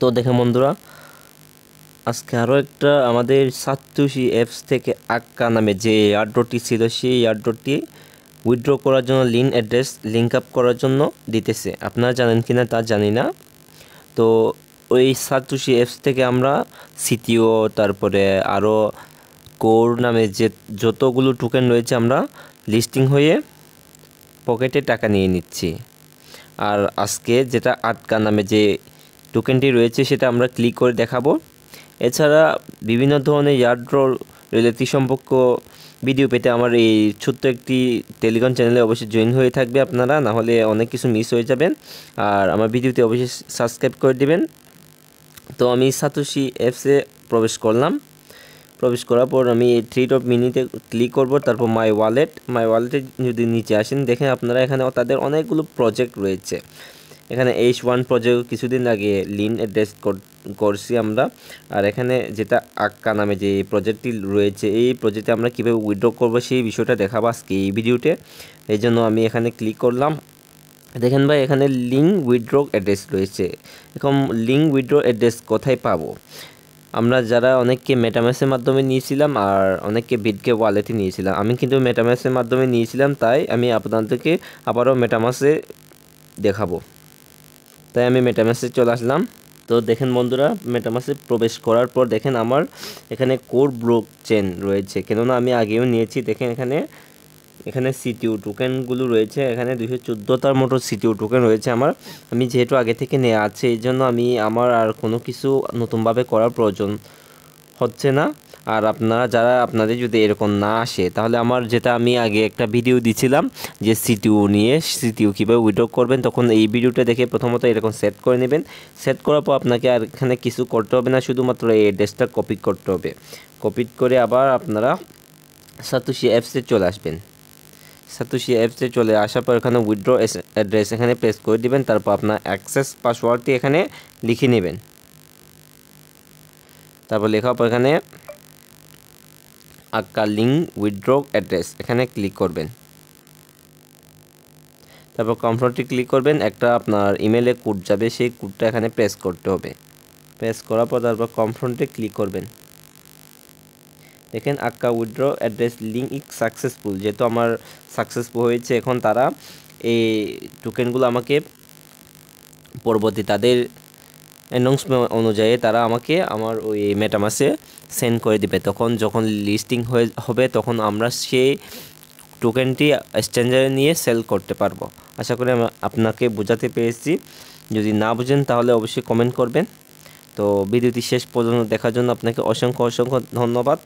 তো দেখেন বন্ধুরা, আজকে আরও একটা আমাদের সাতোশি অ্যাপস থেকে আক্কা নামে যে এয়ারড্রপটি ছিল সেই এয়ারড্রপটি উইথড্র করার জন্য লিঙ্ক আপ করার জন্য দিতেছে। আপনারা জানেন কিনা তা জানি না। তো ওই সাতোশি অ্যাপস থেকে আমরা সিটিও তারপরে আরও কোর নামে যে যতগুলো টোকেন রয়েছে আমরা লিস্টিং হয়ে পকেটে টাকা নিয়ে নিচ্ছি। আর আজকে যেটা আটকা নামে যে টোকেনটি রয়েছে সেটা আমরা ক্লিক করে দেখাবো। এছাড়া বিভিন্ন ধরনের এয়ারড্র রিলেটেড সম্পর্ক ভিডিও পেতে আমার এই ছোট্ট একটি টেলিগ্রাম চ্যানেলে অবশ্যই জয়েন হয়ে থাকবে আপনারা, না হলে অনেক কিছু মিস হয়ে যাবেন। আর আমার ভিডিওতে অবশ্যই সাবস্ক্রাইব করে দিবেন। তো আমি সাতোশি অ্যাপসে প্রবেশ করলাম। প্রবেশ করার পর আমি এই থ্রি ডট মিনিতে ক্লিক করব, তারপর মাই ওয়ালেটে যদি নিচে আসেন দেখেন আপনারা এখানে তাদের অনেকগুলো প্রজেক্ট রয়েছে। এখানে H1 প্রজেক্ট কিছুদিন আগে লিন অ্যাড্রেস করছি আমরা। আর এখানে যেটা আক্কা নামে যে প্রজেক্টটি রয়েছে এই প্রজেক্টে আমরা কীভাবে উইথড্র করবো সেই বিষয়টা দেখাবো আজকে এই ভিডিওতে। এই জন্য আমি এখানে ক্লিক করলাম। দেখেন ভাই, এখানে লিঙ্ক উইথড্র অ্যাড্রেস রয়েছে। এখন লিঙ্ক উইথড্র অ্যাড্রেস কোথায় পাবো? আমরা যারা অনেককে মেটামাসের মাধ্যমে নিয়েছিলাম আর অনেককে বিটকে ওয়ালেটে নিয়েছিলাম। আমি কিন্তু মেটামাসের মাধ্যমে নিয়েছিলাম, তাই আমি আপনাদেরকে আবারও মেটামাসে দেখাবো। তাই আমি মেটামাসে চলে আসলাম। তো দেখেন বন্ধুরা, মেটামাসে প্রবেশ করার পর দেখেন আমার এখানে কোর ব্লক চেন রয়েছে, কেননা আমি আগেও নিয়েছি। দেখেন এখানে সিটিউ টোকেনগুলো রয়েছে, এখানে 214টার মতো সিটিউ টোকেন রয়েছে আমার। আমি যেহেতু আগে থেকে নেওয়া আছে এই জন্য আমার আর কোনো কিছু নতুনভাবে করার প্রয়োজন হচ্ছে না। আর আপনাদের যদি এরকম না আসে তাহলে আমার যেটা আমি আগে একটা ভিডিও দিছিলাম যে সিটিউ কীভাবে উইথড্র করবেন, তখন এই ভিডিওটা দেখে প্রথমত এরকম সেট করে নেবেন। সেট করার পর আপনাকে আর এখানে কিছু করতে হবে না, শুধুমাত্র এই অ্যাড্রেসটা কপি করতে হবে। কপি করে আবার আপনারা সাতোশি অ্যাপসে চলে আসবেন। সাতোশি অ্যাপসে চলে আসার পর এখানে উইথড্র অ্যাড্রেস এখানে প্রেস করে দিবেন। তারপর আপনার অ্যাক্সেস পাসওয়ার্ডটি এখানে লিখে নেবেন। তারপর লেখার পর এখানে আক্কা লিঙ্ক উইথড্র অ্যাড্রেস এখানে ক্লিক করবেন। তারপর কনফার্মটি ক্লিক করবেন। একটা আপনার ইমেলে কোড যাবে, সেই কোডটা এখানে প্রেস করতে হবে। প্রেস করার পর তারপর কনফার্মটি ক্লিক করবেন। দেখেন Hakka withdraw address link is successful, যেহেতু আমার সাকসেসফুল হয়েছে। এখন তারা এই টোকেনগুলো আমাকে পরবর্তী তাদের অ্যানাউন্সমেন্ট অনুযায়ী তারা আমাকে আমার ওই মেটামাসে সেন্ড করে দিবে। যখন লিস্টিং হবে তখন আমরা সেই টোকেনটি এক্সচেঞ্জারে নিয়ে সেল করতে পারবো। আশা করি আপনাকে বোঝাতে পেরেছি। যদি না বুঝেন তাহলে অবশ্যই কমেন্ট করবেন। তো ভিডিওটি শেষ পর্যন্ত দেখার জন্য আপনাকে অসংখ্য ধন্যবাদ।